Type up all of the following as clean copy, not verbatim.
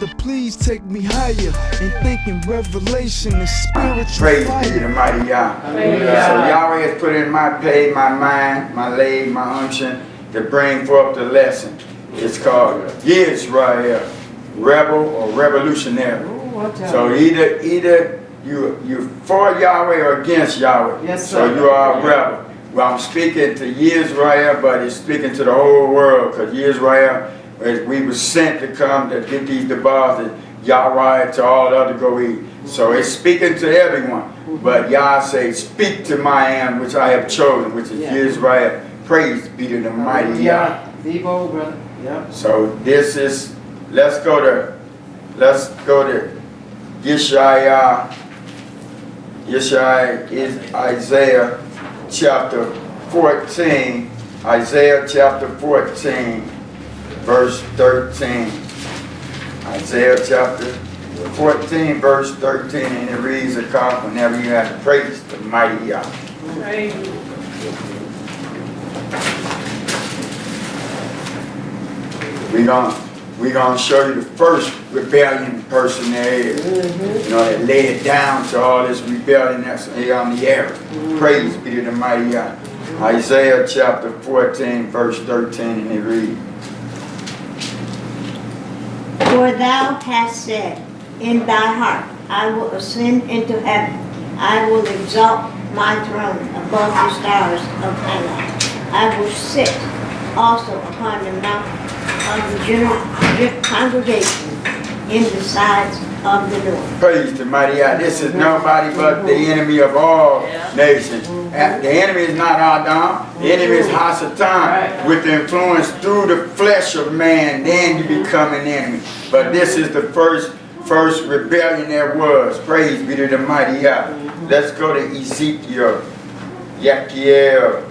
Father, please take me higher in thinking revelation and spiritual Praise fire. be the mighty Yah. So Yahweh has put in my pay, my mind, my leg, my unction to bring forth the lesson. It's called Yisrael, rebel or revolutionary. So either you're for Yahweh or against Yahweh. Yes, so sir. you are a rebel. Well, I'm speaking to Yisrael, but it's speaking to the whole world, because Yisrael, we were sent to come to get these debates, and Yahweh to all the other go eat. So it's speaking to everyone. But Yah says, speak to my am, which I have chosen, which is Yisrael. Praise be to the mighty Yah. Be bold, brother. Yeah. So this is, let's go to Yahshua. Yahshua is Isaiah chapter 14. Isaiah chapter 14, verse 13. Isaiah chapter 14, verse 13, and it reads a call whenever you have to praise the mighty Yah. We're gonna show you the first rebellion person there is. You know, that laid down to all this rebellion that's here on the earth. Praise be to the mighty Yah. Isaiah chapter 14, verse 13, and it reads. For thou hast said in thy heart, I will ascend into heaven. I will exalt my throne above the stars of heaven. I will sit also upon the mountain of the general congregation in the sides of the north. Praise the mighty Yah. This is nobody but the enemy of all nations. The enemy is not Adam. The enemy is Hasatan. With the influence through the flesh of man, then you become an enemy. But this is the first rebellion there was. Praise be to the mighty Yah. Let's go to Ezekiel. Y.A.Y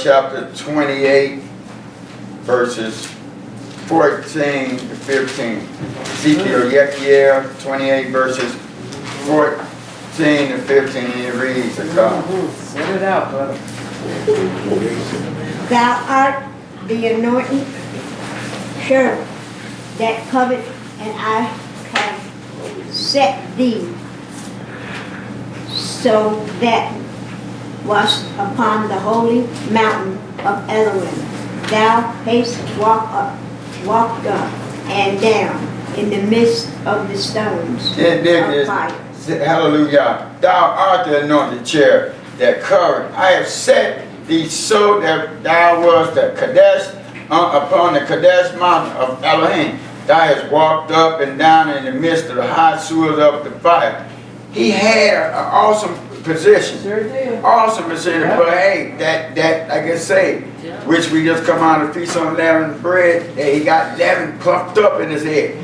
chapter 28, verses 14 to 15. Ezekiel, Y.A.Y 28, verses 14 to 15, and it reads a copy. Set it out, brother. Thou art the anointed Shareth that covet, and I have set thee so that wast upon the holy mountain of Elohim. Thou hast walked up and down in the midst of the stones of fire. Hallelujah. Thou art the anointed chair that covered. I have set thee so that thou was the Kadesh upon the Kadesh mountain of Elohim. Thou hast walked up and down in the midst of the hot sewers of the fire. He had an awesome position. Sure did. Awesome position. But hey, that like I say, which we just come out of the feast on leavened bread, he got leaven puffed up in his head. He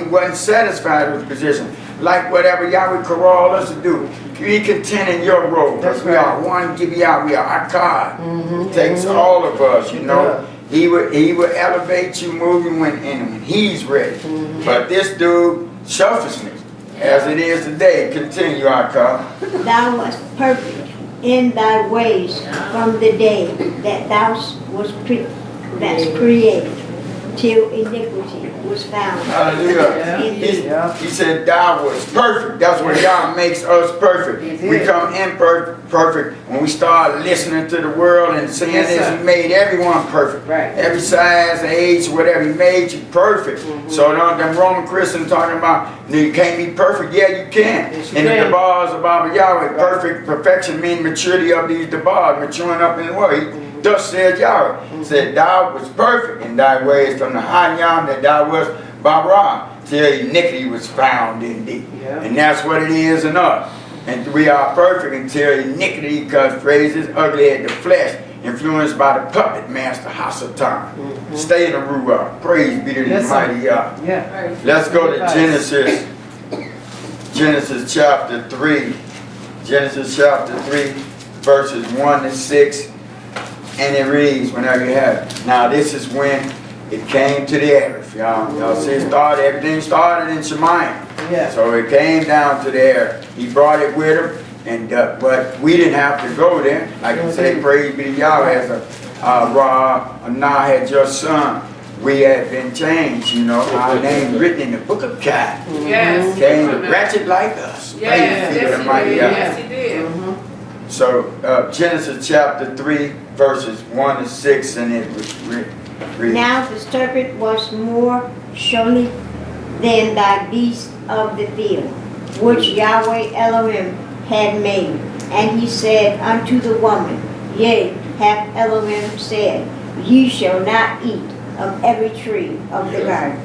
wasn't satisfied with the position. Like whatever Yahweh called us to do. Be content in your role. Because we are one, give Yah, we are our God. It takes all of us, you know. He will elevate you, move you when he's ready. But this dude, selfishness, as it is today, continue our call. Thou wast perfect in thy ways from the day that thou was created, till iniquity was found. Hallelujah. He said thou was perfect. That's what God makes us perfect. We come imperfect when we start listening to the world and saying this. He made everyone perfect. Every size, age, whatever. He made you perfect. So them Roman Christians talking about you can't be perfect. Yeah, you can. And the Dabars of Abba Yahweh, perfection means maturity of these Dabars, maturing up in the word. Thus said Yahweh. He said, thou was perfect in thy ways from the high yam that thou was Barah, till iniquity was found in thee. And that's what it is in us. And we are perfect until iniquity, because phrases ugly at the flesh, influenced by the puppet master Hasatan. Stay in the Ruach. Praise be to the mighty Yah. Let's go to Genesis. Genesis chapter 3. Genesis chapter 3, verses 1 to 6. And it reads, whenever you have it. Now this is when it came to the earth. Y'all see everything started in Shemayim. So it came down to the earth. He brought it with him, and but we didn't have to go there. Like you say, praise be to Yahweh, as Anah had your son. we have been changed, you know. Our name written in the book of God. Yes. Came to wretched like us. Yes, Praise be to yes, the he mighty did. God. Yes, he did. So Genesis chapter 3, verses 1 to 6, and it was read. Now the serpent was more surely than thy beast of the field, which Yahweh Elohim had made. And he said unto the woman, Yea, hath Elohim said, Ye shall not eat of every tree of the garden.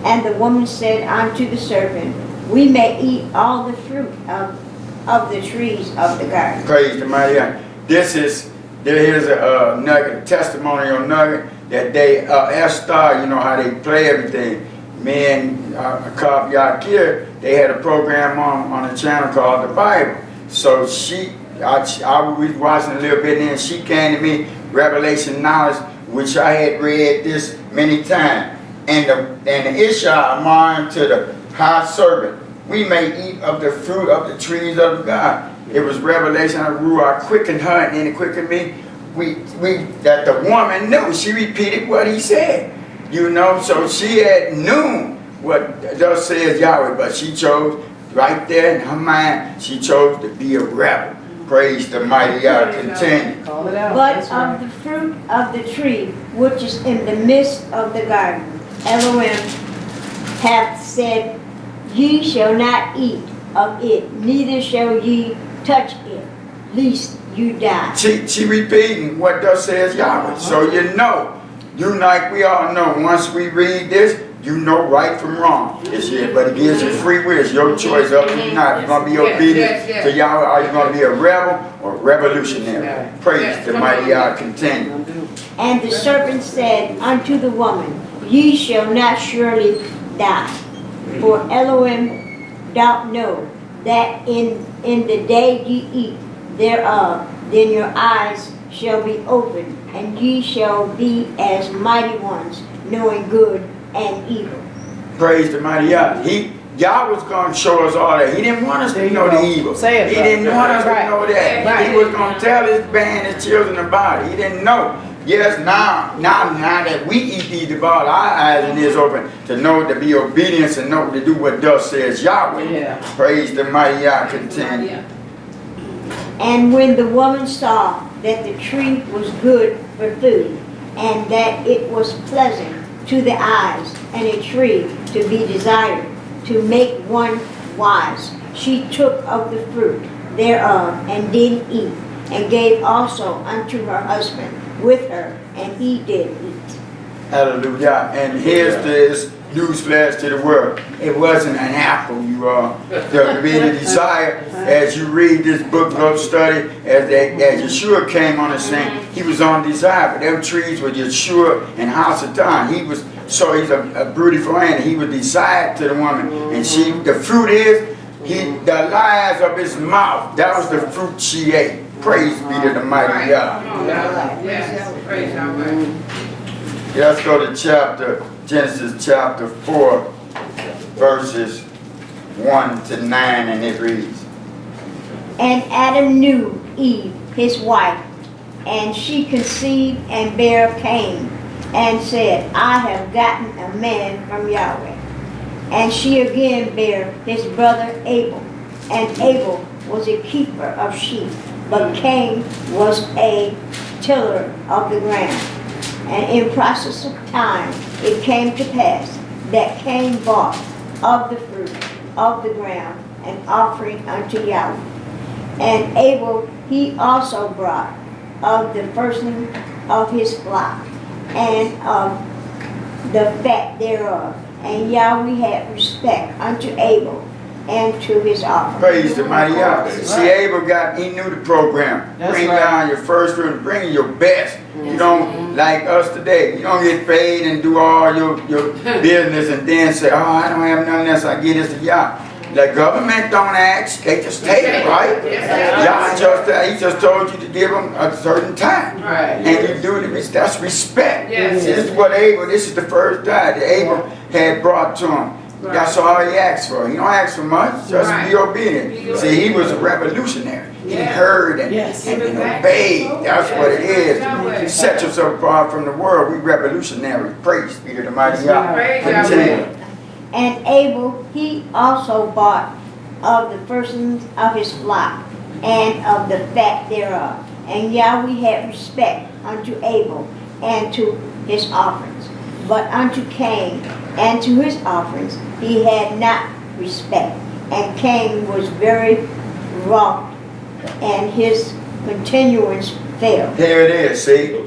And the woman said unto the serpent, We may eat all the fruit of the trees of the garden. Praise the mighty God. Here's a nugget, testimonial nugget that they, Esther, you know how they play everything. Me and Cop Yakir, they had a program on a channel called The Bible. So I was watching a little bit, and then she came to me, revelation knowledge, which I had read this many times. And the Iyshshah alarmed to the high serpent, we may eat of the fruit of the trees of God. It was revelation of Ruach quickened her, and then it quickened me. That the woman knew. She repeated what he said. You know, so she had knew what thus says Yahweh, but she chose right there in her mind, she chose to be a rebel. Praise the mighty God. Continue. Call it out. But That's of right. the fruit of the tree which is in the midst of the garden, Elohim hath said, Ye shall not eat of it, neither shall ye touch it, lest you die. She repeating what thus says Yahweh. So you know, like we all know, once we read this, you know right from wrong. It's here, but it gives you free will. It's your choice up to you not. You're going to be obedient to Yahweh, or are you going to be a rebel or revolutionary? Praise the mighty God. Continue. And the serpent said unto the woman, Ye shall not surely die, for Elohim doth know that in the day ye eat thereof, then your eyes shall be opened, and ye shall be as mighty ones, knowing good and evil. Praise the mighty God. Yah was going to show us all that. He didn't want us to know the evil. Say it, He brother. didn't want us to Right. know that. Right. He was going to tell his band, his children about it. He didn't know. Yes, now that we eat these, devour our eyes and ears open to know, to be obedience and know to do what thus says Yahweh. Yeah. Praise the mighty Yah. Continue. And when the woman saw that the tree was good for food, and that it was pleasant to the eyes, and a tree to be desired, to make one wise, she took of the fruit thereof, and did eat, and gave also unto her husband with her, and he did eat. Hallelujah. And here's this newsflash to the world. It wasn't an apple, you all. To be the desire, as you read this book, go study, as Yahshua came on the scene, he was on desire. But them trees were Yahshua and Hasatan. He's a beautiful man. He was desired to the woman. And the fruit is, the lies of his mouth. That was the fruit she ate. Praise be to the mighty God. Yes, praise Yahweh. Yeah, let's go to Genesis chapter 4, verses 1 to 9, and it reads. And Adam knew Eve, his wife, and she conceived and bare Cain, and said, I have gotten a man from Yahweh. And she again bare his brother Abel, and Abel was a keeper of sheep, but Cain was a tiller of the ground. And in process of time it came to pass that Cain bought of the fruit of the ground an offering unto Yahweh. And Abel he also brought of the firstling of his flock, and of the fat thereof. And Yahweh had respect unto Abel and to his offering. Praise the mighty Yahweh. See, Abel he knew the program. That's Bring right. down your first fruit, bring your best. You don't, like us today, you don't get paid and do all your business and then say, oh, I don't have none unless I get this to Yah. The government don't ask, they just take it, right? He just told you to give them a certain time. Right. And you do it, that's respect. Yes. This is what this is the first time that Abel had brought to him. That's all he asked for. He don't ask for much, just be obedient. See, he was a revolutionary. He heard and obeyed. That's what it is. You set yourself apart from the world. We revolutionary. Praise be to the mighty God. Continue. And Abel, he also bought of the firstings of his flock, and of the fat thereof. And Yahweh had respect unto Abel, and to his offerings. But unto Cain, and to his offerings, he had not respect. And Cain was very wroth, and his continuance failed. Here it is, see?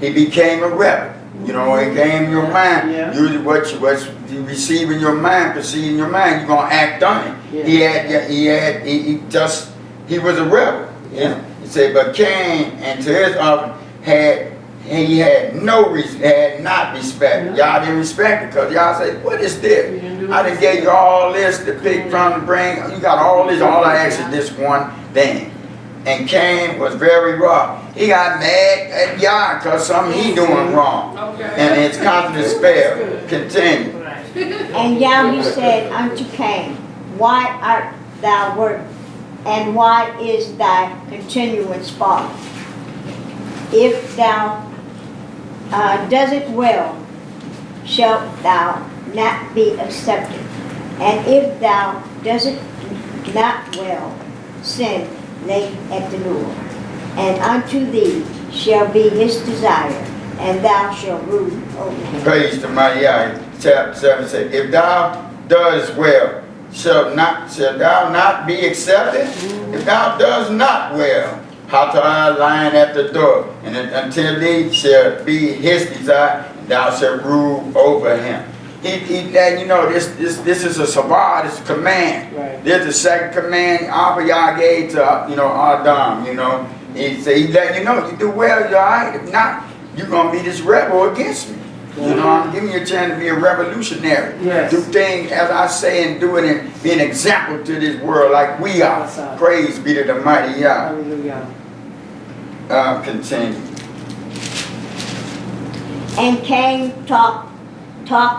He became a rebel. You know, it came in your mind. Usually what you receive in your mind, perceive in your mind, you're going to act on it. He was a rebel. He said, but Cain and to his offering he had not respect. Y'all didn't respect it because y'all said, what is this? I done gave you all this to pick from, to bring. You got all this. All I asked is this one thing. And Cain was very rough. He got mad at Yah because something he doing wrong. And his confidence failed. Continue. And Yahweh said unto Cain, why art thou working? And why is thy continuance fallen? If thou does it well, shalt thou not be accepted. And if thou does it not well, sin lay at the door. And unto thee shall be his desire, and thou shalt rule over him. Praise the mighty Yah. Chapter 7 says, if thou does well, shall thou not be accepted? If thou does not well, Hatah lying at the door, and until thee shall be his desire, and thou shalt rule over him. He you know, this is a sabah, this is a command. Right. This is the second command Yah gave to Adam. You know, he said he letting you know, you do well, you're alright. If not, you're gonna be this rebel against me. You know, I'm giving you a chance to be a revolutionary. Yes. Do things as I say and do it and be an example to this world like we are. Awesome. Praise be to the mighty Yah. Hallelujah. Continue. And Cain talked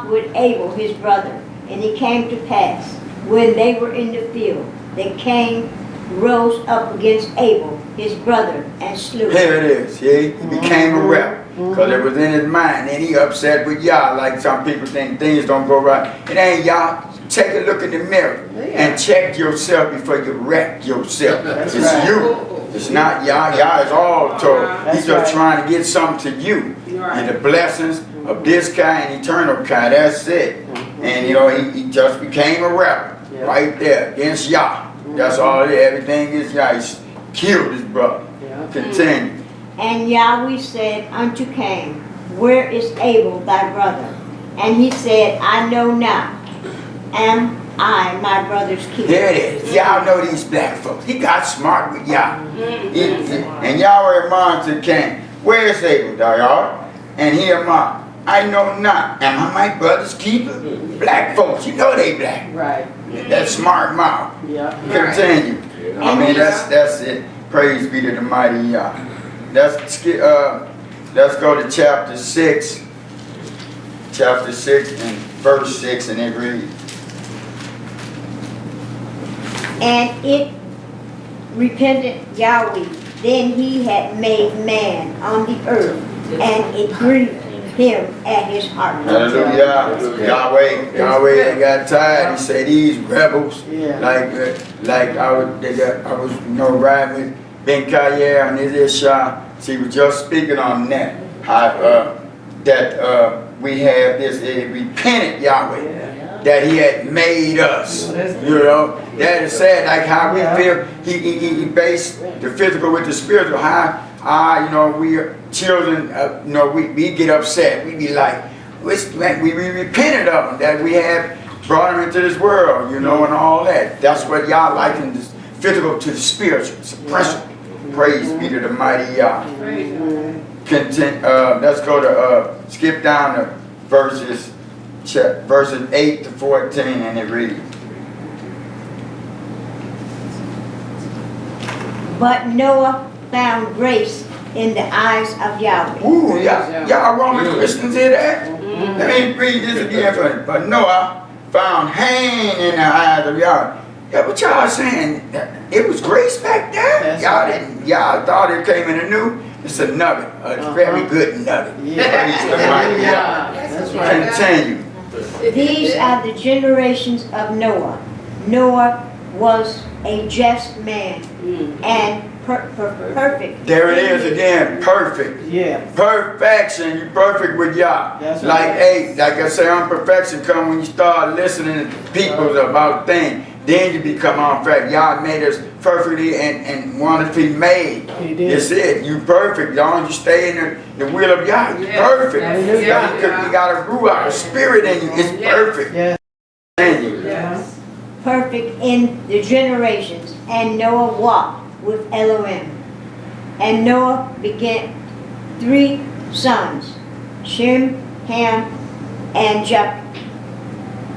with Abel his brother, and it came to pass, when they were in the field, that Cain rose up against Abel his brother and slew him. Here it is. See? He became a rebel. Because it was in his mind. And he upset with Yah. Like some people think things don't go right. It ain't Yah. Take a look in the mirror and check yourself before you wreck yourself. It's you. It's not Yah. Yah is all told. He's just trying to get something to you. And the blessings of this kind, eternal kind. That's it. And you know, he just became a rebel. Right there. Against Yah. That's all it is. Everything is Yah. He killed his brother. Continue. And Yahweh said unto Cain, where is Abel thy brother? And he said, I know not. Am I my brother's keeper? There it is. Y'all know these black folks. He got smart with Yah. And Yahweh remarked to Cain, where is Abel thy brother? And he remarked, I know not. Am I my brother's keeper? Black folks, you know they black. Right. That smart mouth. Continue. I mean, that's it. Praise be to the mighty Yah. Let's go to chapter 6. Chapter 6 and verse 6, and it reads. And it repented Yahweh, then he had made man on the earth, and it grieved him at his heart. Hallelujah. Yahweh got tired. He said these rebels, like I was riding with Ben Kayer and Iyshshah. She was just speaking on that. How we have this repentant Yahweh that he had made us. You know, that is sad. Like how we feel. He based the physical with the spiritual. How we are children. We get upset. We be like, we repented of them that we have brought them into this world. You know, and all that. That's what Yah likened this physical to the spiritual suppression. Praise be to the mighty Yah. Let's go to skip down to verses 8 to 14, and it reads. But Noah found grace in the eyes of Yahweh. Ooh, y'all Roman Christians hear that? Let me read this again for you. But Noah found hang in the eyes of y'all. Yeah, what y'all saying? It was grace back there? That's Y'all right. didn't, y'all thought it came in a new? It's a nugget, a very good nugget. Praise the mighty God. That's right. Continue. These are the generations of Noah. Noah was a just man and perfect. There it is again, perfect. Yeah. Perfection, you perfect with Yah. That's Like, right. hey, like I say, imperfection come when you start listening to people about things. Then you become on track. Yah made us perfectly and wonderfully made. He did. That's it. You perfect. As long as you stay in the will of Yah, you perfect. You got a ruach, a spirit in you. It's perfect. Yeah. In you. Yes. Perfect in the generations. And Noah walked with Elohim. And Noah begat 3 sons, Shem, Ham, and Japheth.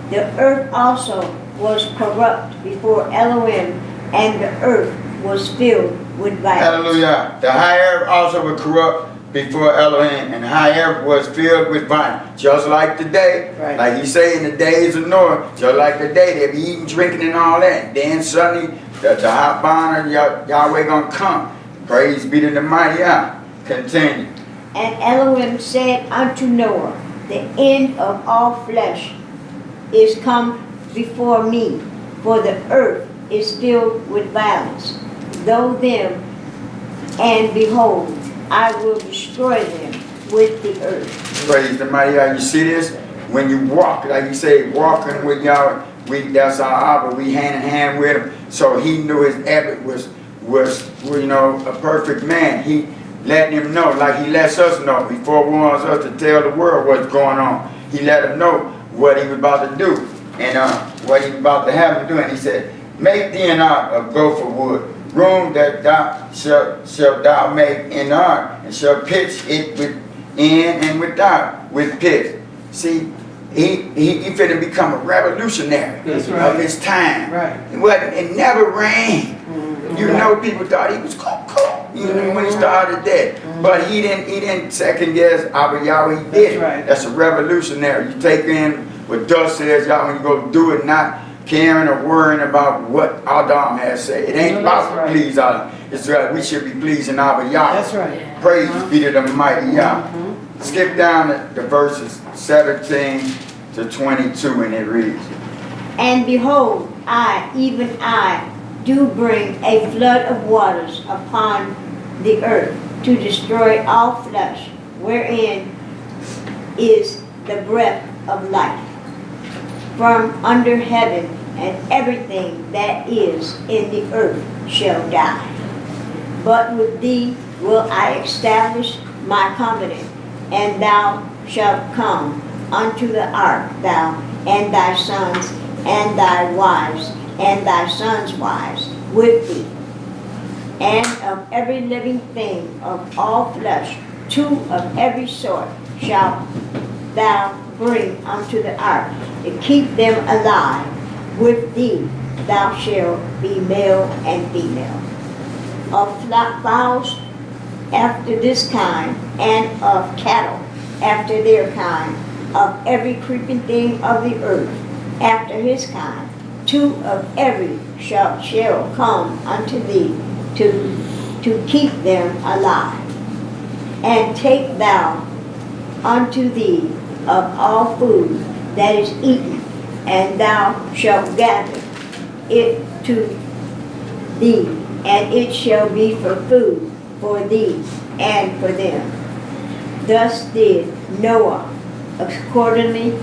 The earth also was corrupt before Elohim, and the earth was filled with violence. Hallelujah. The high earth also was corrupt before Elohim, and the high earth was filled with violence. Just like today, Right. like he say in the days of Noah, just like today, they be eating, drinking, and all that. Then suddenly, the hot bonner, Yahweh gonna come. Praise be to the mighty Yah. Continue. And Elohim said unto Noah, the end of all flesh is come before me, for the earth is filled with violence. Though them, and behold, I will destroy them with the earth. Praise the mighty Yah. You see this? When you walk, like you say, walking with Yahweh, that's our Abba. We hand in hand with him. So he knew his Abbot was you know, a perfect man. He let him know, like he lets us know. He forewarns us to tell the world what's going on. He let him know what he was about to do and what he was about to have him do. And he said, make thee an ark of gopher wood, room that thou shalt thou make in the ark, and shall pitch it within and without with pitch. See, he finna become a revolutionary That's right. of his time. Right. It never rained. You know, people thought he was cool, you know, when he started that. But he didn't second guess Abba Yahweh. He did. That's right. That's a revolutionary. You take in what thus says Yah when you go do it, not caring or worrying about what Adam has said. It ain't about to please Allah. It's right. We should be pleasing Abba Yahweh. That's right. Praise be to the mighty Yah. Skip down to verses 17 to 22 and it reads. And behold, I, even I, do bring a flood of waters upon the earth to destroy all flesh, wherein is the breath of life from under heaven, and everything that is in the earth shall die. But with thee will I establish my covenant, and thou shalt come unto the ark, thou and thy sons and thy wives and thy sons' wives with thee. And of every living thing of all flesh, 2 of every sort shalt thou bring unto the ark, to keep them alive. With thee thou shalt be male and female. Of fowls after this kind, and of cattle after their kind, of every creeping thing of the earth after his kind, 2 of every shall come unto thee to keep them alive. And take thou unto thee of all food that is eaten, and thou shalt gather it to thee, and it shall be for food for thee and for them. Thus did Noah accordingly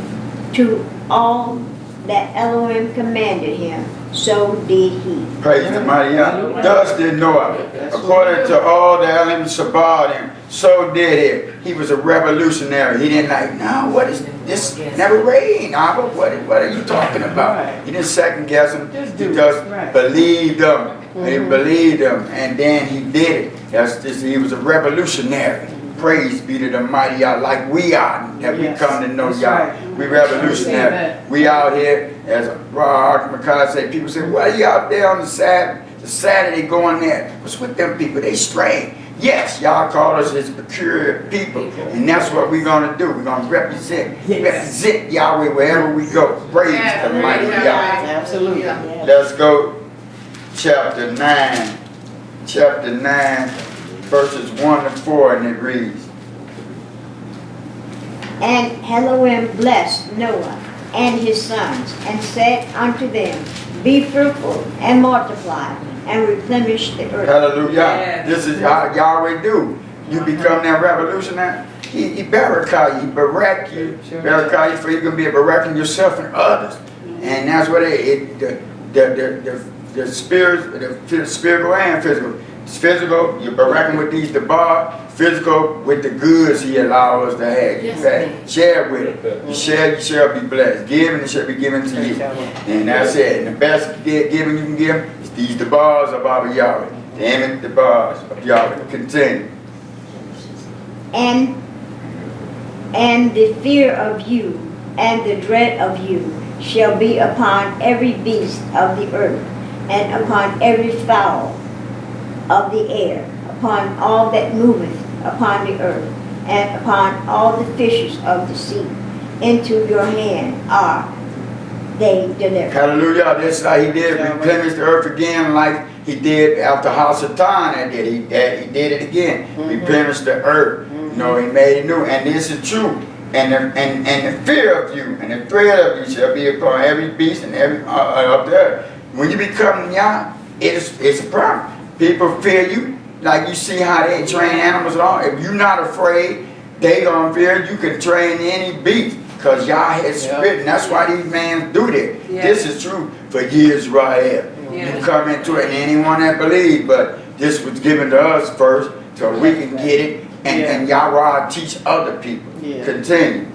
to all that Elohim commanded him, so did he. Praise the mighty Yah. Thus did Noah, according to all that Elohim sabbahed him, so did he. He was a revolutionary. He didn't like, no, what is this? Never rained, Abba. What are you talking about? He didn't second guess him. He just believed him. He believed him, and then he did it. He was a revolutionary. Praise be to the mighty Yah, like we are, that we come to know Yah. We revolutionary. We out here, as Raw Makai say, people say, why are you out there on the Saturday going there? What's with them people? They strange. Yes, y'all call us his peculiar people. And that's what we're going to do. We're going to represent Yahweh wherever we go. Praise the mighty Yahweh. Absolutely. Let's go chapter 9. Chapter 9, verses 1 to 4, and it reads. And Elohim blessed Noah and his sons, and said unto them, Be fruitful and multiply, and replenish the earth. Hallelujah. Yes. This is how Yahweh do. You become that revolutionary. He barakah you, barak you, barakah you, for you can be a baraking yourself and others. And that's what the spiritual and physical. It's physical, you're baraking with these the bar. Physical with the goods he allows us to have. Yes, Share with it. You share, you shall be blessed. Give and it shall be given to you. And that's it. And the best giving you can give is these the bars of our Yahweh. Damn it, the bars of Yahweh. Continue. And the fear of you and the dread of you shall be upon every beast of the earth, and upon every fowl of the air, upon all that moveth upon the earth, and upon all the fishes of the sea. Into your hand are they delivered. Hallelujah. That's how he did replenish the earth again, like he did after House of Tan. He did it again. Replenished the earth. You know, he made it new. And this is true. And the fear of you and the dread of you shall be upon every beast and every up there. When you become Yah, it's a problem. People fear you. Like you see how they train animals and all. If you're not afraid, they gonna fear you. Can train any beast. Because Yah has written. That's why these men do that. This is true for Yisrael. You come into it and anyone that believes, but this was given to us first so we can get it and Yahweh teach other people. Continue.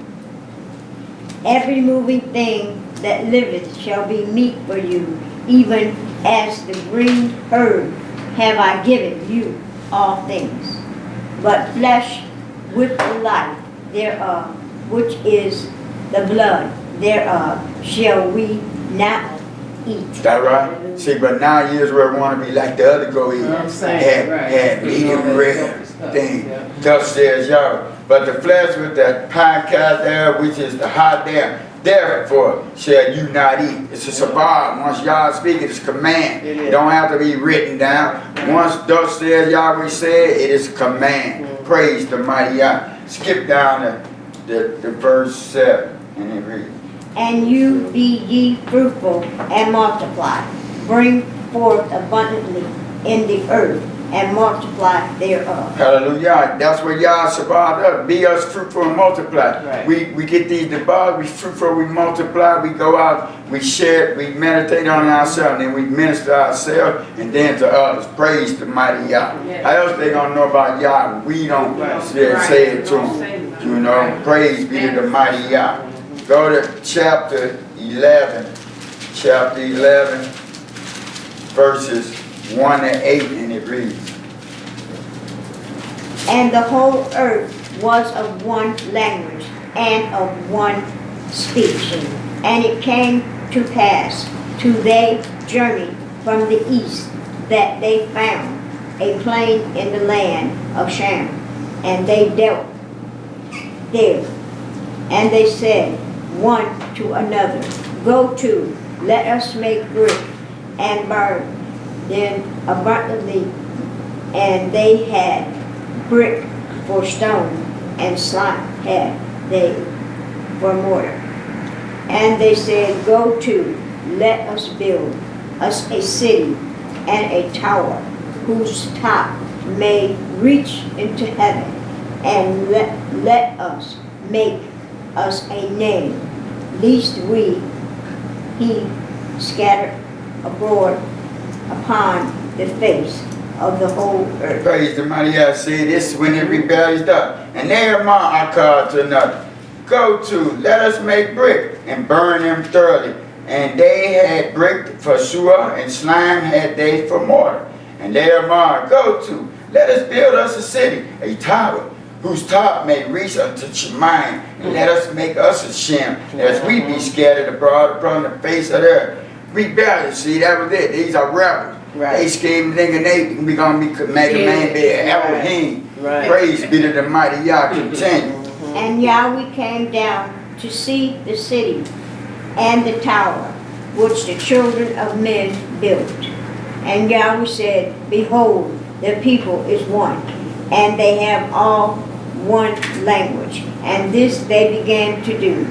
Every moving thing that liveth shall be meat for you, even as the green herb have I given you all things. But flesh with the life thereof, which is the blood thereof, shall we not eat. That right? See, but now Israel want to be like the other go eat. Have medium rare thing. Thus says Yahweh. But the flesh with the podcast there, which is the hot there, therefore shall you not eat. It's a sabbath. Once Yah speak, it is command. It don't have to be written down. Once thus says Yahweh said, it is command. Praise the mighty Yah. Skip down the verse 7 and it reads. And you be ye fruitful and multiply. Bring forth abundantly in the earth and multiply thereof. Hallelujah. That's what Yahshua us. Be us fruitful and multiply. Right. We get these debugs, we fruitful, we multiply, we go out, we share, we meditate on ourselves, and then we minister ourselves and then to others. Praise the mighty Yah. Yes. How else they gonna know about Yah? We don't say it to them. You know, praise be to the mighty Yah. Go to chapter 11. Chapter 11, verses 1 to 8, and it reads. And the whole earth was of one language and of one speech. And it came to pass, to they journeyed from the east, that they found a plain in the land of Shem, and they dealt there. And they said one to another, Go to, let us make brick and burn them abundantly. And they had brick for stone, and slime had they for mortar. And they said, Go to, let us build us a city and a tower, whose top may reach into heaven, and let us make us a name, lest he scattered abroad upon the face of the whole earth. Praise the mighty Yah. See, this is when the rebellion done. And therefore I called to another. Go to, let us make brick and burn them thoroughly. And they had brick for sure, and slime had they for mortar. And therefore go to, let us build us a city, a tower, whose top may reach unto Shemayim, and let us make us a Shem, as we be scattered abroad upon the face of the earth. Rebellion, see, that was it. These are rebels. Right. They scheme thinking they we gonna make a man be an Elohim. Right. Praise be to the mighty Yah. Continue. And Yahweh came down to see the city and the tower which the children of men built. And Yahweh said, Behold, the people is one, and they have all one language. And this they began to do.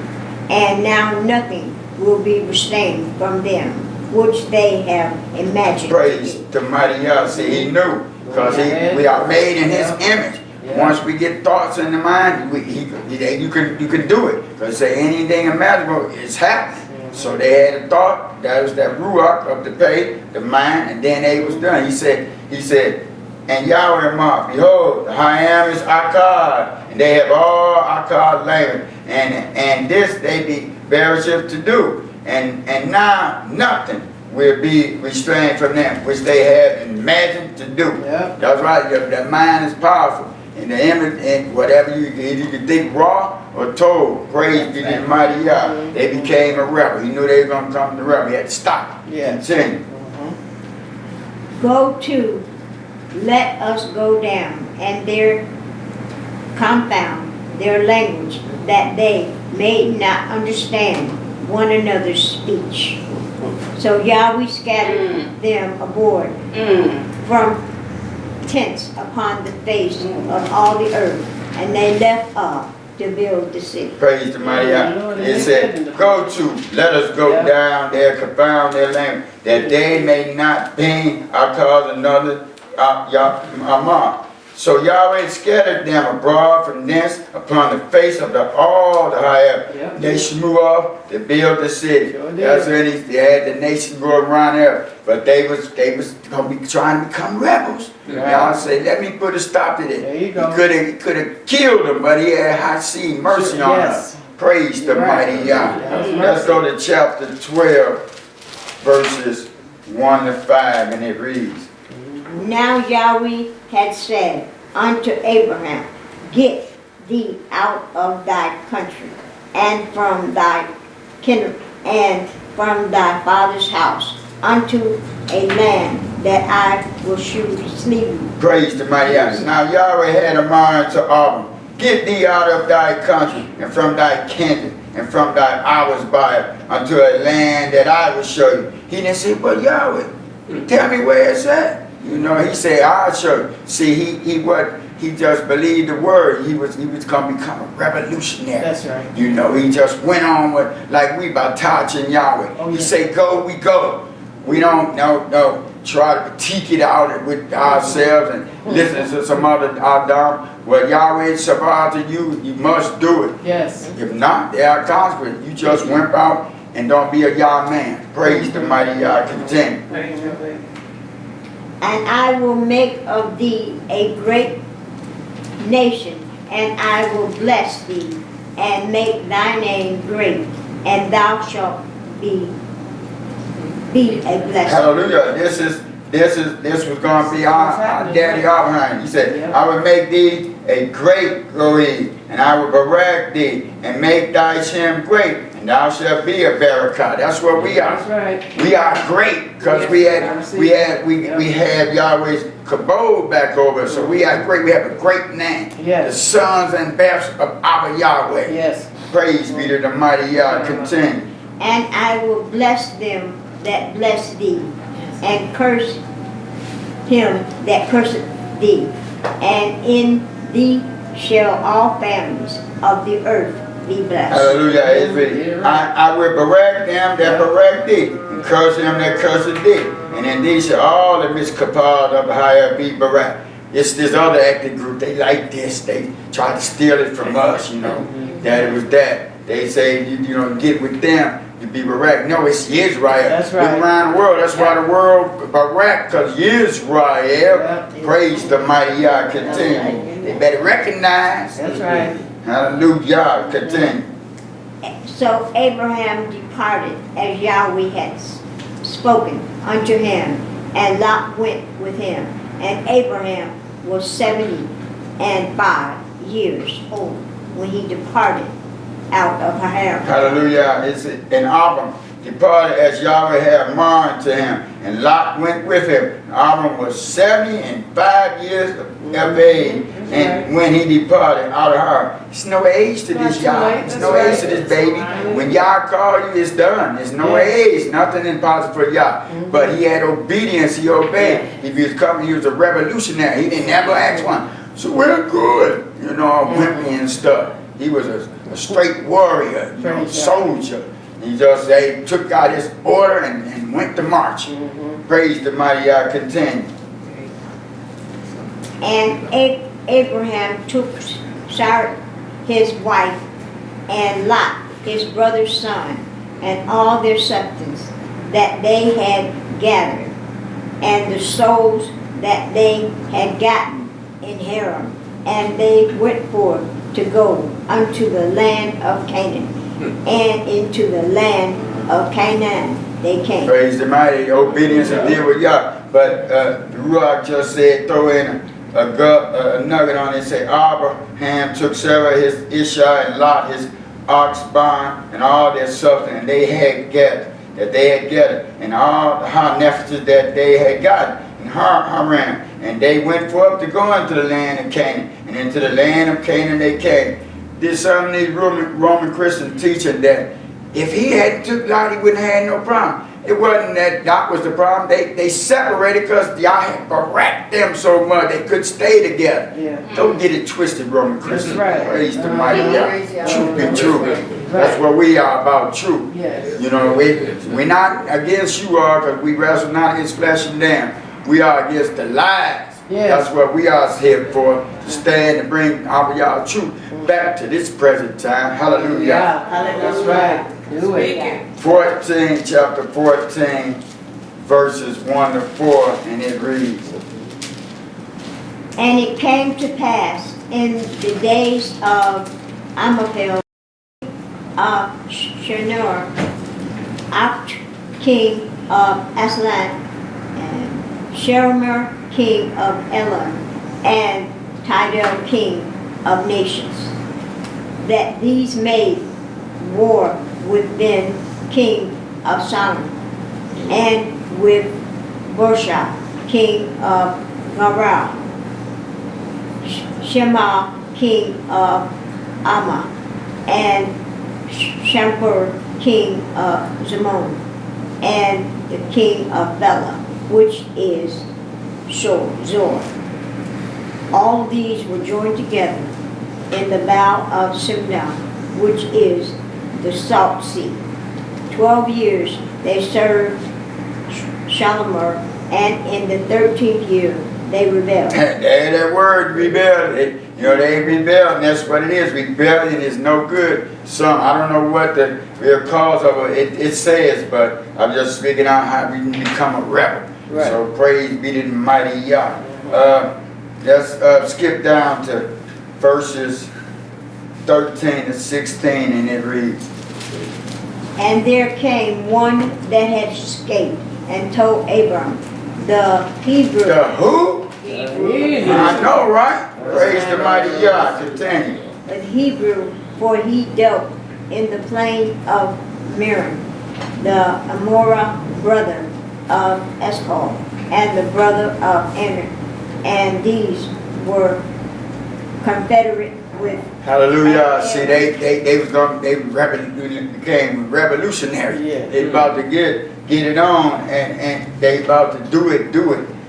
And now nothing will be restrained from them, which they have imagined. Praise the mighty Yah. See, he knew, because we are made in his image. Yeah. Once we get thoughts in the mind, you can do it. Because say anything imaginable is happening. So they had a thought, that was that ruach of the faith, the mind, and then they was done. He said, and Yahweh remarked, Behold, the I is Akkad, and they have all Akkad language, and this they be bearers to do. And now nothing will be restrained from them, which they have imagined to do. Yep. That's right, the mind is powerful. And the image, and whatever you can think raw or told, praise be to the mighty Yah. They became a rebel. He knew they were going to come to rebel. He had to stop. Yeah. Continue. Go to, let us go down, and their confound their language, that they may not understand one another's speech. So Yahweh scattered them abroad from tents upon the face of all the earth, and they left off to build the city. Praise the mighty Yah. It said, go to, let us go down there, confound their language, that they may not pain our cause another Amar. So Yahweh scattered them abroad from thence upon the face of all the higher. Yep. They slew off to build the city. Sure did. That's when they had the nation go around there. But they was gonna be trying to become rebels. Right. Y'all say, let me put a stop to this. There you go. He could have killed them, but he had high sea mercy on Yes. us. Praise the Right. mighty Yah. That's Let's go to chapter 12, verses 1 to 5, and it reads. Now Yahweh had said unto Abraham, Get thee out of thy country, and from thy kindred, and from thy father's house, unto a land that I will surely you. Praise the mighty Yah. Now Yahweh had a mind to Abram. Get thee out of thy country, and from thy kindred, and from thy hours by unto a land that I will show you. He didn't say, but Yahweh, tell me where it's at. You know, he said, I'll show you. See, he just believed the word. He was gonna become a revolutionary. That's right. You know, he just went on with, like we about touching Yahweh. Oh, He yeah. say, go, we go. We don't try to critique it out with ourselves and listen to some other Adam. What Yahweh Shabbat to you, you must do it. Yes. If not, there are consequences. You just wimp out and don't be a Yah man. Praise the mighty Yah. Continue. And I will make of thee a great nation, and I will bless thee, and make thy name great, and thou shalt be a blessing. Hallelujah. This was going to be our daddy Abraham. He said, Yep. I will make thee a great Goyim, and I will barack thee, and make thy Shem great, and thou shalt be a barakah. That's what we are. That's right. We are great because we have Yahweh's kabod back over us. So we are great. We have a great name. Yes. The sons and daughters of Abba Yahweh. Yes. Praise be to the mighty Yah. Continue. And I will bless them that bless thee, and curse him that curseth thee. And in thee shall all families of the earth be blessed. Hallelujah. Israel. I will barack them that barack thee, and curse them that curseth thee. And in thee shall all the miskapad of the higher be barack. It's this other ethnic group. They like this. They try to steal it from us, you know. That it was that. They say, you know, get with them. You be Barak. No, it's Israel. That's right. Look around the world. That's why the world Barak, because Israel. Yeah. Praise the mighty Yah. Continue. They better recognize. That's right. Hallelujah. Continue. So Abraham departed as Yahweh had spoken unto him, and Lot went with him. And Abraham was 75 years old when he departed out of Haran. Hallelujah. It's in Abram. departed as Yahweh had marked to him, and Lot went with him. Abram was 75 years of age, and when he departed out of her, it's no age to this Yah. It's no age to this baby. When Yah called you, it's done. There's no age, nothing impossible for Yah. But he had obedience. He obeyed. If he was coming, he was a revolutionary. He didn't never ask one. So we're good, you know, wimpy and stuff. He was a straight warrior, you know, soldier. He just took out his order and went to march. Praise the mighty Yah. Continue. And Abraham took Shareth his wife, and Lot his brother's son, and all their substance that they had gathered, and the souls that they had gotten in Haran, and they went forth to go unto the land of Canaan, and into the land of Canaan they came. Praise the mighty. Obedience and deal with Yah. But the Ruach just said, throw in a nugget on it. Say, Abraham took Sarah his Iyshshah and Lot his ox barn and all their substance, and they had gathered, and all the nephews that they had gotten in Haran, and they went forth to go into the land of Canaan, and into the land of Canaan they came. There's some of these Roman Christians teaching that if he had took Lot, he wouldn't have had no problem. It wasn't that was the problem. They separated because Yah had bereft them so much they couldn't stay together. Yeah. Don't get it twisted, Roman Christians. Right. Praise the mighty Yah. Truth be true. That's what we are about, truth. Yes. You know, we're not against you all because we wrestle not against flesh and dam. We are against the lies. Yes. That's what we are here for, to stand and bring our Yah truth back to this present time. Hallelujah. Yeah. That's right. Do it. 14, chapter 14, verses 1 to 4, and it reads. And it came to pass in the days of Amraphel of Shinar, king of Aslan, and Shermer, king of Elam, and Tidal, king of nations, that these made war with Ben, king of Solomon, and with Borsha, king of Garal, Shema, king of Amma, and Shampur, king of Zamon, and the king of Bela, which is Zor. All these were joined together in the bow of Simna, which is the Salt Sea. 12 years they served Shalimar, and in the 13th year they rebelled. That word, rebel, you know, they rebel, and that's what it is. Rebellion is no good. I don't know what the real cause of it says, but I'm just speaking out how we become a rebel. Right. So praise be to the mighty Yah. Let's skip down to verses 13 to 16, and it reads. And there came one that had escaped and told Abram, the Hebrew. The who? Hebrew. I know, right? Praise the mighty Yah. Continue. The Hebrew, for he dealt in the plain of Merom, the Amorah brother of Eshcol, and the brother of Aner, and these were confederate with. Hallelujah. See, they became revolutionary. Yeah. They about to get it on, and they about to do it.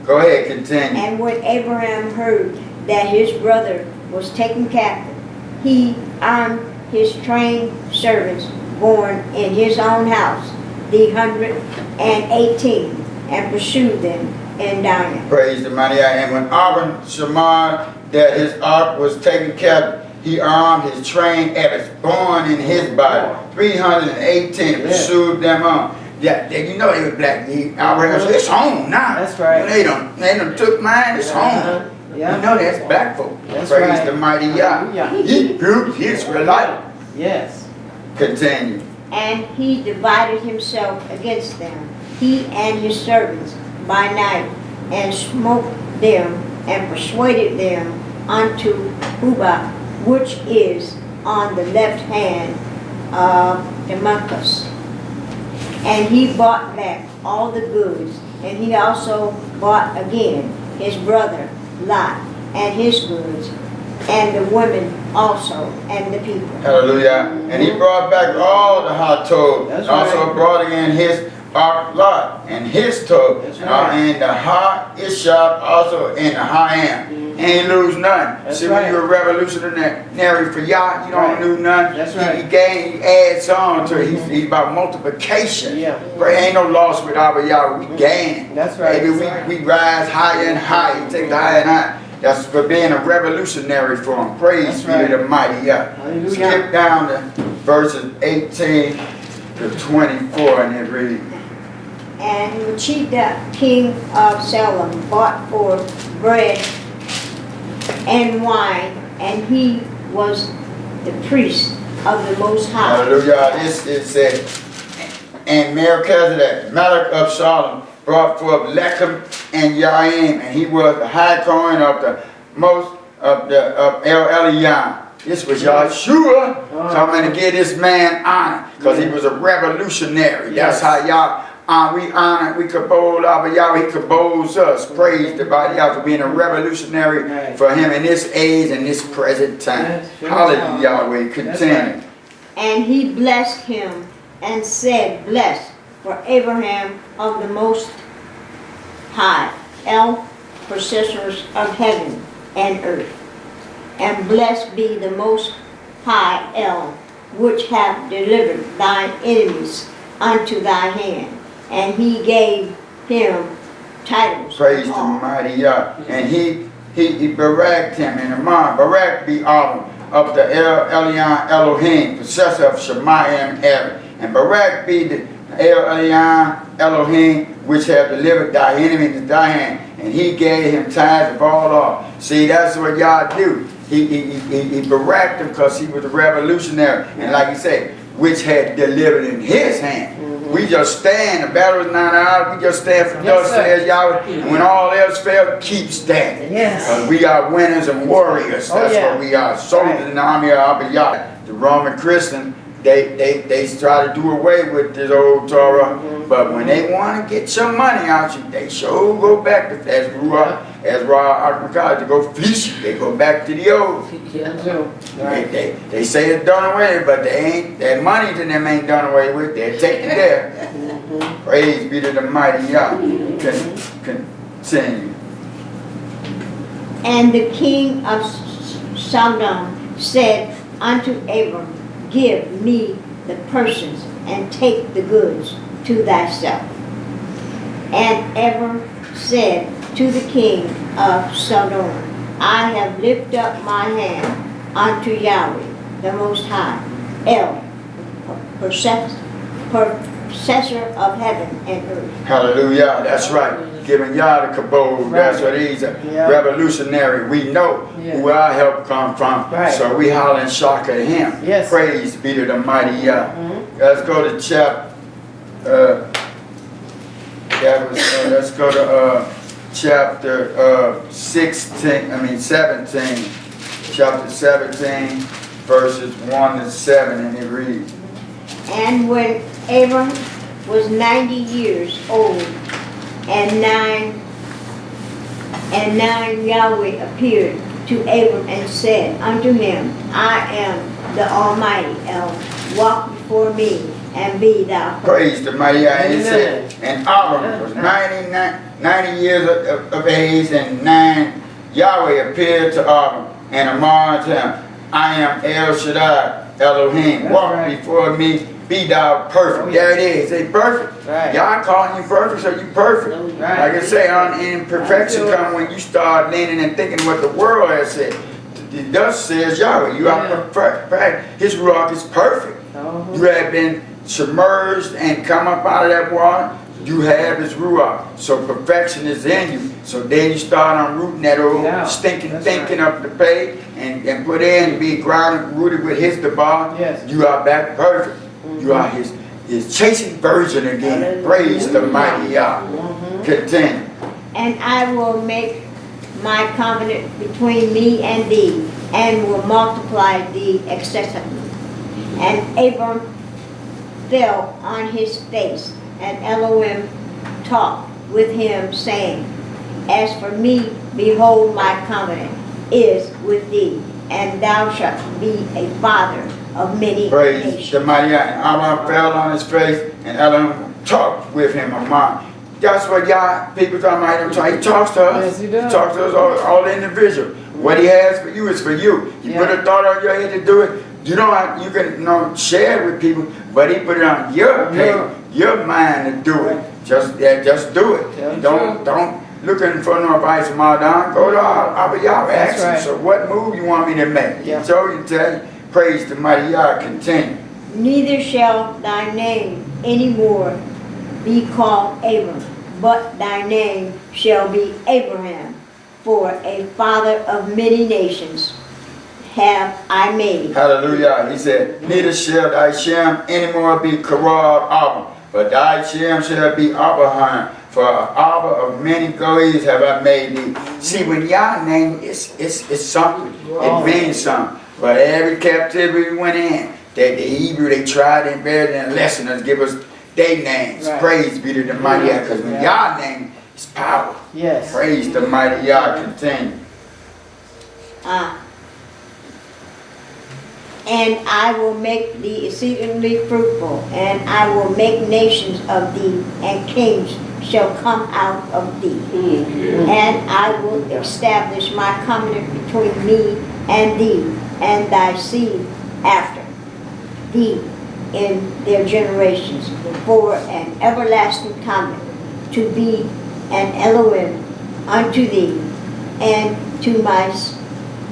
Go ahead, continue. And when Abraham heard that his brother was taken captive, he armed his trained servants born in his own house, the 118, and pursued them in Dinah. Praise the mighty Yah. And when Abram Shema that his ark was taken captive, he armed his trained Evanston born in his body, 318, and pursued them on. Yeah, you know they were black. Abraham said, it's home now. That's right. They done took mine, it's home. Yeah. You know that's black folk. That's Praise right. the mighty Yah. Hallelujah. Hebrew, Israelite. Yes. Continue. And he divided himself against them, he and his servants, by night, and smote them, and persuaded them unto Hubah, which is on the left hand of Damascus. And he bought back all the goods, and he also bought again his brother Lot and his goods, and the women also, and the people. Hallelujah. And he brought back all the household. That's Also right. brought again his Lot and his told. That's right. And the Iyshshah also in the Hayam. Ain't lose none. That's See, right. when you're a revolutionary for Yah, you don't Right. lose none. That's right. He gain, he adds on to it. He's about multiplication. Yeah. But ain't no loss with our Yah. We gain. That's right. Baby, That's right. we rise higher and higher. Take the higher and higher. That's for being a revolutionary for him. Praise That's be to right. the mighty Yah. Hallelujah. Skip down to verses 18 to 24 and it reads. And Waukegan, king of Salem, bought forth bread and wine, and he was the priest of the Most High. Hallelujah. This is said. And Melchizedek, Malach of Salem, brought forth Lechem and Y.A.Y, and he was the high coin of the most of El Elyon. This was Yahshua. So I'm going to give this man honor because he was a revolutionary. That's how Yah. We honor, we kabod our Yahweh, he kabods us. Praise the body Yah for being a revolutionary for him in this age and this present time. Yes, sure. Hallelujah, Yahweh. That's Continue. right. And he blessed him and said, Blessed for Abraham of the Most High, El, possessors of heaven and earth. And blessed be the Most High, El, which hath delivered thine enemies unto thy hand. And he gave him titles. Praise the of all. mighty Yah. And he baracked him in the mind. Barak be Adam of the El Elyon Elohim, possessor of Shemayim and Aaron. And Barak be the El Elyon Elohim, which have delivered thy enemy into thy hand. And he gave him tithes of all. See, that's what Yah do. He baracked him because he was a revolutionary. And like he said, which had delivered in his hand. We just stand, the battle is not ours, we just stand for Yes, thus sir. says Yahweh. And when all else fails, keep standing. Yes. Because we are winners and warriors. Oh, That's yeah. what we are. Soldiers Right. in the army of Abba Yah. The Roman Christian, they try to do away with this old Torah. But when they want to get some money out you, they sure go back to as Ra to go fishing. They go back to the old. Yeah, so. Right. They say it's done away with, but they ain't. That money to them ain't done away with. They're taken there. Praise be to the mighty Yah. Continue. And the king of Sodom said unto Abram, Give me the persons, and take the goods to thyself. And Abram said to the king of Sodom, I have lifted up my hand unto Yahweh, the Most High, El, possessor of heaven and earth. Hallelujah. That's right. Giving Yah the kabod. That's what he's a revolutionary. We know who our help come from. Right. So we holler and shock at him. Yes. Praise be to the mighty Yah. Let's go to let's go to chapter 17. Chapter 17, verses 1 to 7, and it reads. And when Abram was 90 years old, and nine Yahweh appeared to Abram and said unto him, I am the Almighty, El, walk before me, and be thou perfect. Praise the mighty Yah. And it said, and Abram was 90 years of age, and 9 Yahweh appeared to Abram, and among him, I am El Shaddai, Elohim. Walk before me, be thou perfect. There it is. Say perfect. Right. Y'all calling you perfect, so you perfect. Right. Like I say, imperfection come when you start leaning and thinking what the world has said. Thus says Yahweh, you are perfect. His rock is perfect. You have been submerged and come up out of that water. You have his ruach. So perfection is in you. So then you start unrooting that old stinking thinking up the page and put in and be grounded, rooted with his debar. Yes. You are back perfect. You are his chasing virgin again. Praise the mighty Yah. Continue. And I will make my covenant between me and thee, and will multiply thee excessively. And Abram fell on his face, and Elohim talked with him, saying, As for me, behold, my covenant is with thee, and thou shalt be a father of many Praise nations. the mighty God. And Abraham fell on his face, and Elohim talked with him among. That's what Yah, people talking about him. He talks to us. Yes, he does. He talks to us all individual. What he has for you is for you. He put a thought on your head to do it. You don't have, you can share it with people, but he put it on your head, your mind to do it. Just do it. Don't looking for no advice from all down. Go to Abba Yah, ask him. right. So what move you want me to make? Yeah. He told you to tell you, praise the mighty Yah, continue. Neither shall thy name any more be called Abram, but thy name shall be Abraham, for a father of many nations have I made. Hallelujah. He said, neither shall thy Shem anymore be Karad Abba, but thy Shem shall be Abraham. For Abba of many goyis have I made thee. See, when Yah name it's something. It means something. But every captivity we went in, the Hebrew, they tried and buried and lesson us, give us their names. Right. Praise be to the mighty Yah. Because when Yah name is power. Yes. Praise the mighty Yah. Continue. And I will make thee exceedingly fruitful, and I will make nations of thee, and kings shall come out of thee. And I will establish my covenant between me and thee, and thy seed after thee in their generations, for an everlasting covenant, to be an Elohim unto thee, and to my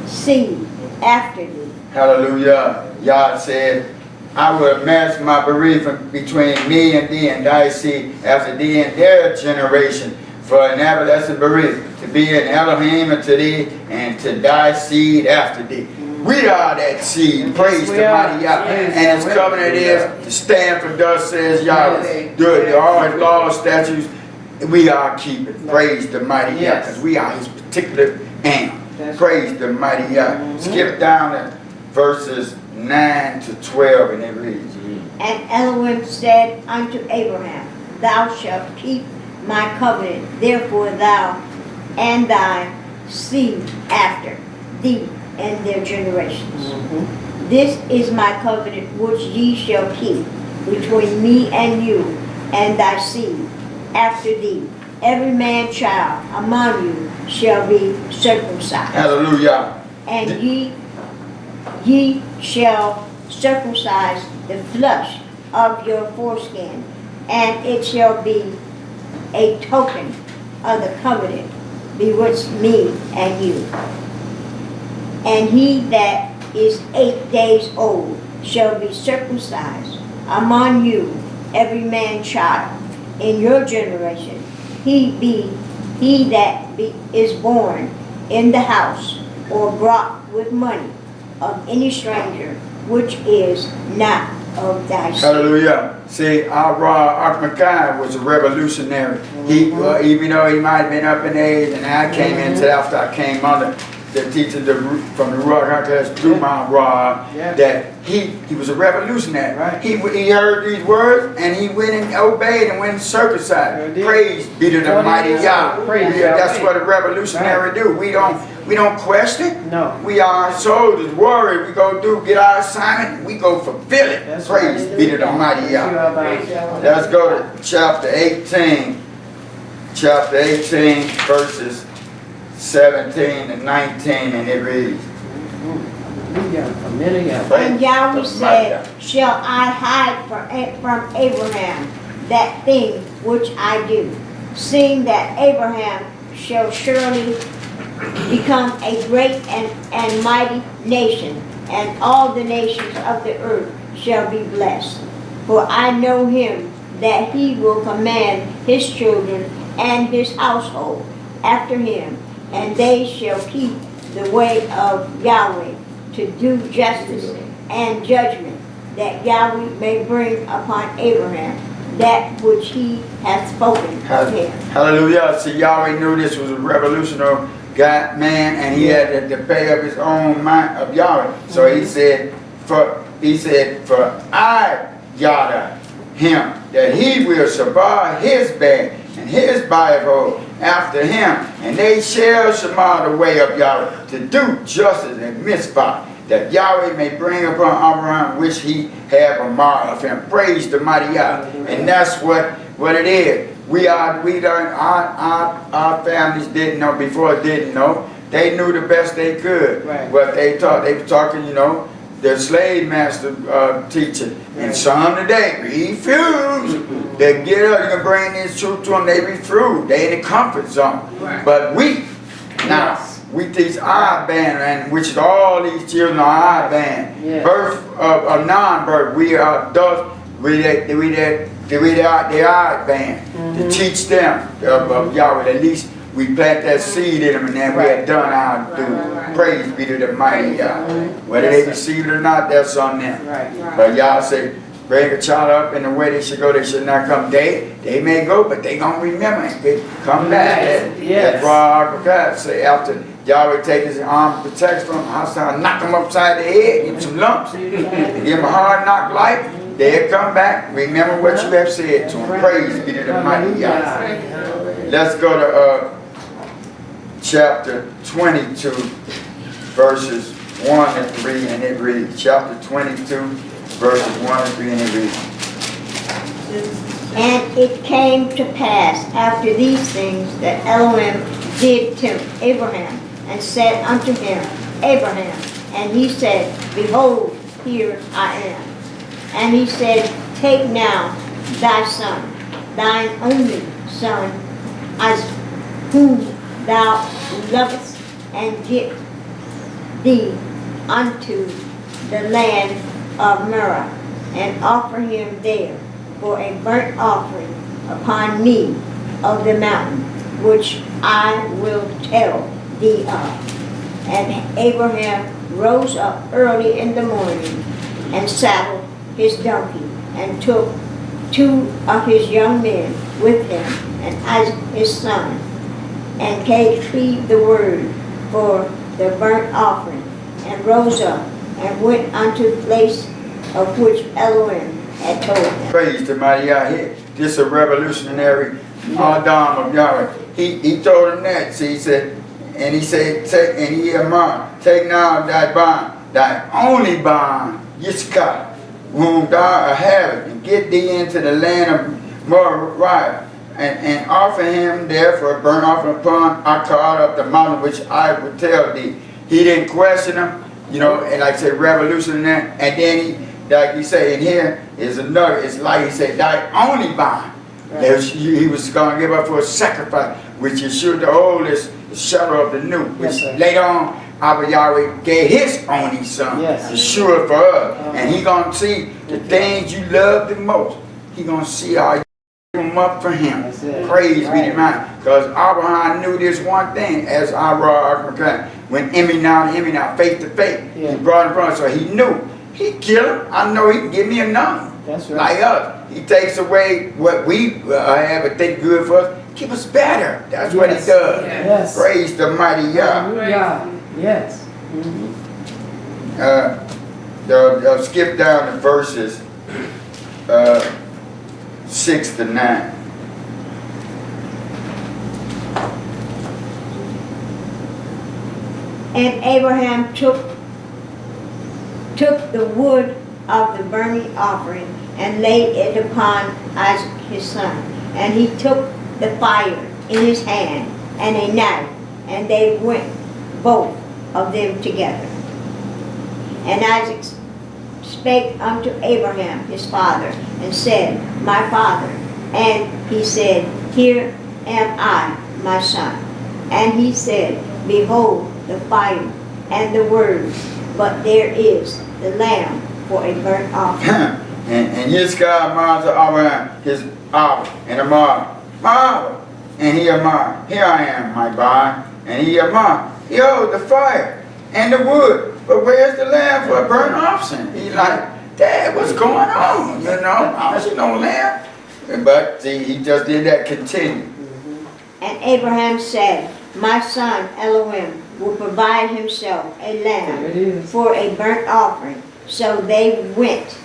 seed after thee. Hallelujah. Yah said, I will amass my bereavement between me and thee and thy seed after thee and their generation for an everlasting bereavement, to be an Elohim unto thee and to thy seed after thee. We are that seed. Praise the mighty Yah. Yes. And his covenant is to stand for thus says Yahweh. Do it. All his laws, statutes, we are keeping. Praise the mighty Yah. Yes. Because we are his particular animal. That's Praise the mighty Yah. Skip down to verses 9 to 12 and it reads. And Elohim said unto Abraham, Thou shalt keep my covenant, therefore thou and thy seed after thee and their generations. This is my covenant which ye shall keep between me and you and thy seed after thee. Every man child among you shall be circumcised. Hallelujah. And ye shall circumcise the flesh of your foreskin, and it shall be a token of the covenant betwixt me and you. And he that is 8 days old shall be circumcised among you, every man child in your generation. He that is born in the house or brought with money of any stranger, which is not of thy seed. Hallelujah. See, Yahweh was a revolutionary. He, even though he might have been up in age, and I came into after I came under the teacher from the Ruach HaKodesh through Mount Ra, that he was a revolutionary. Right. He heard these words and he went and obeyed and went and circumcised. Praise be to the mighty Yah. That's what a revolutionary do. We don't question. No. We are soldiers, warriors. We go get our assignment. We go fulfill it. That's Praise right. be to the mighty Yah. Let's go to chapter 18. Chapter 18, verses 17 and 19, and it reads. And Yahweh said, Shall I hide from Abraham that thing which I do, seeing that Abraham shall surely become a great and mighty nation, and all the nations of the earth shall be blessed. For I know him that he will command his children and his household after him, and they shall keep the way of Yahweh to do justice and judgment, that Yahweh may bring upon Abraham that which he hath spoken of him. Hallelujah. See, Yahweh knew this was a revolutionary man, and he had to pay up his own mind of Yahweh. So he said, for I, Yahweh, him, that he will survive his band and his Bible after him, and they shall shema the way of Yahweh to do justice and misfire, that Yahweh may bring upon Abraham which he have a mark of him. Praise the mighty Yah. And that's what it is. Our families didn't know before, didn't know. They knew the best they could. Right. What they taught, they were talking, the slave master teaching. And some today refuse. They get up, you can bring this truth to them, they refuse. They in the comfort zone. Right. But we teach our band, and which is all these children are our band. Yes. Birth of non-birth, we are adults, we are band. To teach them of Yahweh, at least we plant that seed in them, and then we have done our due. Right. Praise be to the mighty Yah. Whether they receive it or not, that's on them. Right. But Yah say, bring a child up in the way they should go, they should not come. They may go, but they gonna remember and come back. That's why Waukegan say after Yahweh take his arm and protects from them, I'll knock them upside the head, give them some lumps, give them a hard knock life. They'll come back, remember what you have said to them. Praise be to the mighty Yah. Let's go to chapter 22, verses 1 and 3, and it reads. Chapter 22, verses 1 and 3, and it reads. And it came to pass after these things that Elohim did to Abraham, and said unto him, Abraham. And he said, Behold, here I am. And he said, Take now thy son, thine only son, Isaac, whom thou lovest, and get thee unto the land of Moriah, and offer him there for a burnt offering upon me of the mountain, which I will tell thee of. And Abraham rose up early in the morning, and saddled his donkey, and took 2 of his young men with him, and Isaac his son, and cleaved the word for the burnt offering, and rose up, and went unto the place of which Elohim had told him. Praise the mighty Yah. This is a revolutionary Adam of Yahweh. He told him that. See, he said, take now thy bond, thy only bond, Yisrael, whom thou hast, and get thee into the land of Moriah, and offer him there for a burnt offering upon Akkad of the mountain which I will tell thee. He didn't question him, and like I said, revolutionary. And then he, like you say, in here is another, it's like he said, thy only bond. Right. He was going to give up for a sacrifice, which is sure the oldest, the shadow of the new, which later on, Yahweh gave his only son, to sure for us. And he going to see the things you love the most. He going to see how you give them up for him. Praise be to God. Because Abraham knew this one thing, as Waukegan, when Imina, faith to faith, he brought him from, so he knew. He kill him. I know he can give me a number. That's right. Like us. He takes away what we have and think good for us. Keep us better. That's what he does. Yes. Praise the mighty Yah. Hallelujah. Yes. They'll skip down to verses 6 to 9. And Abraham took the wood of the burning offering, and laid it upon Isaac his son. And he took the fire in his hand, and a knife, and they went both of them together. And Isaac spake unto Abraham his father, and said, My father. And he said, Here am I, my son. And he said, Behold the fire and the words, but there is the lamb for a burnt offering. and Yisrael mounted Abraham his Abba, and Amar, and he Amar, Here I am, my boy. And he Amar, Yo, the fire and the wood, but where's the lamb for a burnt offering? He's like, Dad, what's going on? I don't see no lamb. But see, he just did that continue. And Abraham said, My son Elohim will provide himself a lamb for a burnt offering. So they went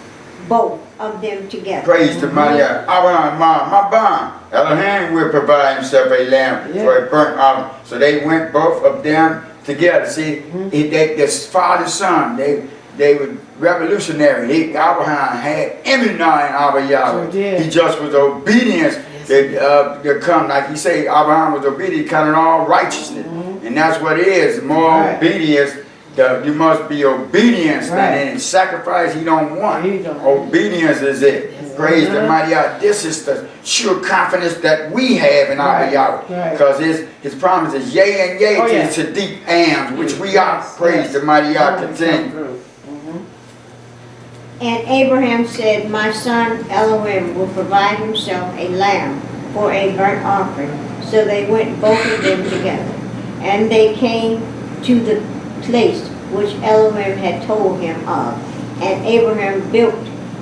both of them together. Praise the mighty God. Abraham, my bond. Elohim will provide himself a lamb for a burnt offering. So they went both of them together. See, this father and son, they were revolutionary. Abraham had image now in Y.A.Y. He just was obedience to come. Like you say, Abraham was obedient, counting all righteousness. And that's what it is. More obedience. You must be obedience than any sacrifice he don't want. Obedience is it. Praise the mighty God. This is the sure confidence that we have in our Yahweh. Because his promise is yea and yea to deep ams, which we are. Praise the mighty God. Continue. And Abraham said, my son Elohim will provide himself a lamb for a burnt offering. So they went both of them together. And they came to the place which Elohim had told him of. And Abraham built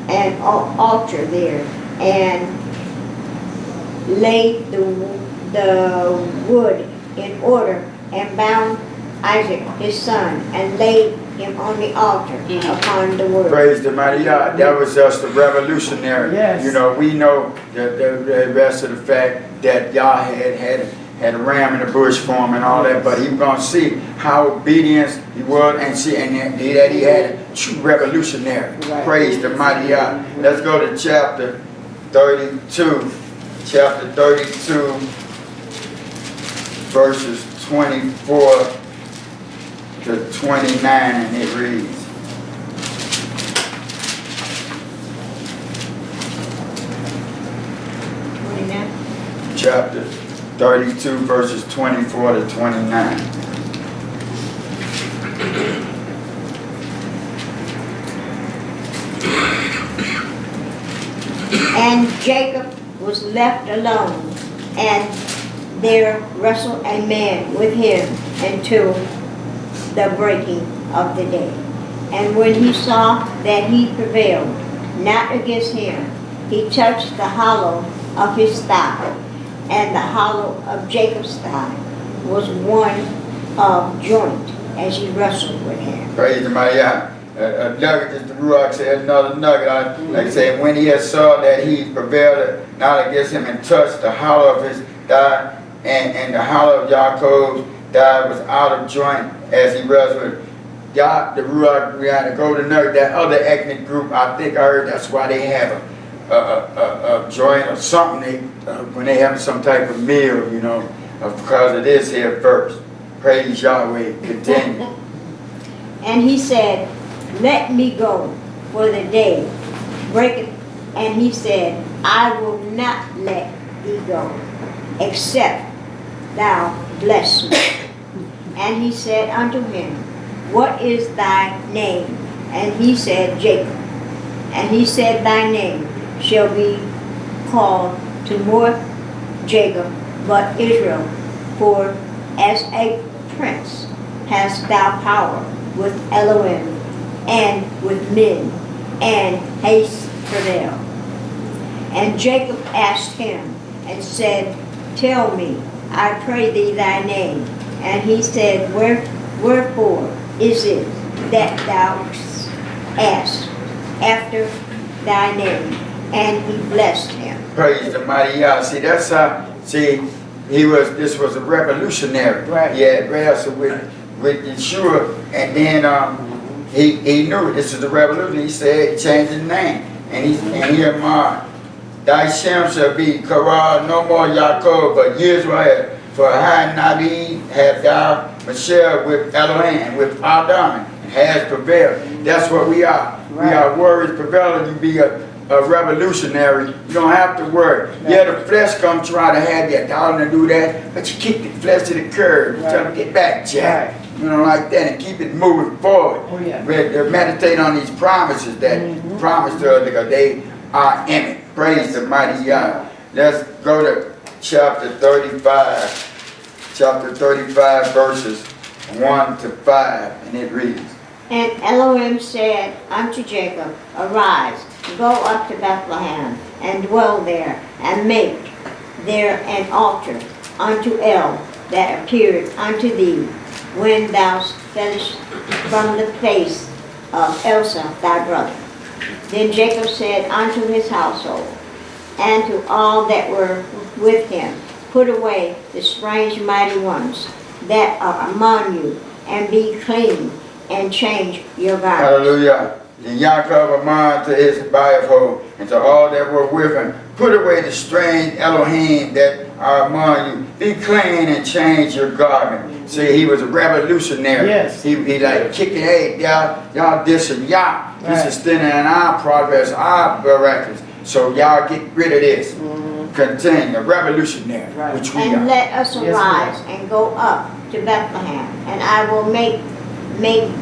an altar there and laid the wood in order and bound Isaac his son and laid him on the altar upon the wood. Praise the mighty God. That was just a revolutionary. You know, we know the rest of the fact that Yah had a ram in the bush for him and all that, but he was going to see how obedient he was and see and that he had a true revolutionary. Praise the mighty God. Let's go to chapter 32. Chapter 32, verses 24 to 29, and it reads. Chapter 32 verses 24 to 29. And Jacob was left alone, and there wrestled a man with him until the breaking of the day. And when he saw that he prevailed not against him, he touched the hollow of his thigh, and the hollow of Jacob's thigh was one of joint as he wrestled with him. Praise the mighty God. A nugget, as the Ruach said, another nugget. Like I say, when he had saw that he prevailed not against him and touched the hollow of his thigh, and the hollow of Jacob's thigh was out of joint as he wrestled. The Ruach, we had to go to nugget, that other ethnic group, I think I heard that's why they have a joint or something when they have some type of meal, you know, because it is here first. Praise Yahweh. Continue. And he said, let me go, for the day breaketh. And he said, I will not let thee go, except thou bless me. And he said unto him, what is thy name? And he said, Jacob. And he said, thy name shall be called to more Jacob, but Israel, for as a prince hast thou power with Elohim and with men, and hast prevail. And Jacob asked him and said, tell me, I pray thee, thy name. And he said, wherefore is it that thou askest after thy name? And he blessed him. Praise the mighty Yah. See, that's how, this was a revolutionary. He had wrestled with Yahshua, and then he knew this is the revolution. He said, he changed his name. And here thy Shem shall be Korah, no more Yaakov, but Yisrael. For high Nabi have thou Michelle with Elohim, with Adam, and has prevailed. That's what we are. We are warriors prevailing. You be a revolutionary. You don't have to worry. Yeah, the flesh come try to have you down and do that, but you kick the flesh to the curb. You tell them, get back, Jack. You know, like that, and keep it moving forward. Meditate on these promises that promised to us, because they are in it. Praise the mighty God. Let's go to chapter 35. Chapter 35, verses 1 to 5, and it reads. And Elohim said unto Jacob, arise, go up to Bethlehem, and dwell there, and make there an altar unto El that appeared unto thee, when thou fellest from the face of Elsa thy brother. Then Jacob said unto his household, and to all that were with him, put away the strange mighty ones that are among you, and be clean, and change your garments. Hallelujah. Then Yaakov among to his household, and to all that were with him, put away the strange Elohim that are among you. Be clean and change your garment. See, he was a revolutionary. Yes. He like kicking, hey, y'all dissing y'all. This Right. is standing in our progress, our miraculous. So y'all get rid of this. Continue, revolutionary, Right. which we And are. let us Yes, arise and go up to Bethlehem, and I will make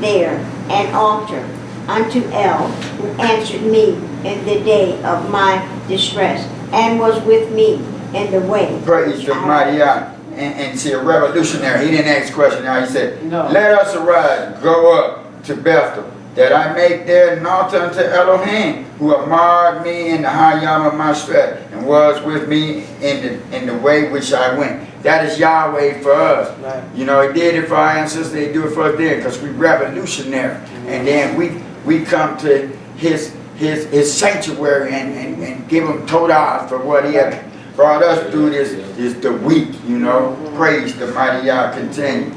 there an altar unto El, who answered me in the day of my distress, and was with me in the way. Praise the mighty Yah. And see, a revolutionary, he didn't ask question now, he said, No. let us arise, go up to Bethel, that I make there an altar unto Elohim, who have marred me in the high yam of my strength, and was with me in the way which I went. That is Yahweh for us. Right. You know, he did it for our ancestors, they do it for us then, because we revolutionary. And then we come to his sanctuary and give him Torah for what he had brought us through this the week, you know. Praise the mighty Yah. Continue.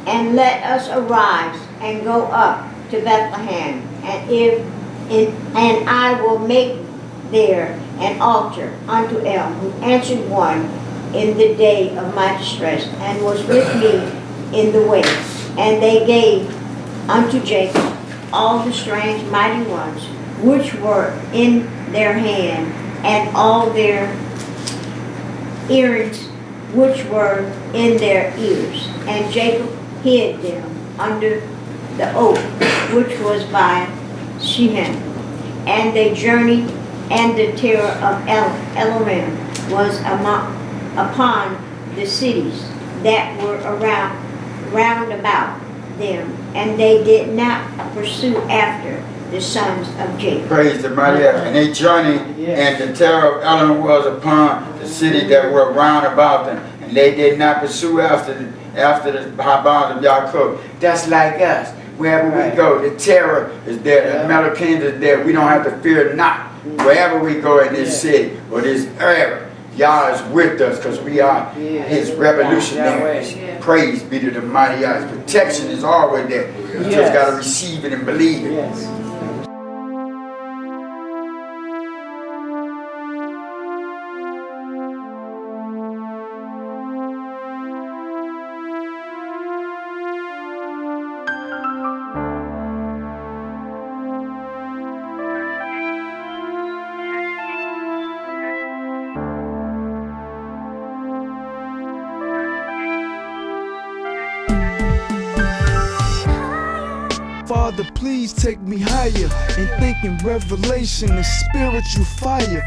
And let us arise and go up to Bethlehem, and I will make there an altar unto El, who answered one in the day of my distress, and was with me in the way. And they gave unto Jacob all the strange mighty ones which were in their hand, and all their earrings which were in their ears. And Jacob hid them under the oak which was by Shechem. And they journeyed, and the terror of Elohim was upon the cities that were round about them, and they did not pursue after the sons of Jacob. Praise the mighty Yah. And they journeyed, and the terror of Elohim was upon the city that were round about them, and they did not pursue after the bonds of Yaakov. That's like us. Wherever we go, the terror is there, the Melachim is there. We don't have to fear not. Wherever we go in this city or this area, Yah is with us because we are his revolutionaries. Yahweh. Praise be to the mighty Yah. His protection is always there. You just got to receive it and believe it. Yes. Father, please take me higher in thinking revelation and spiritual fire.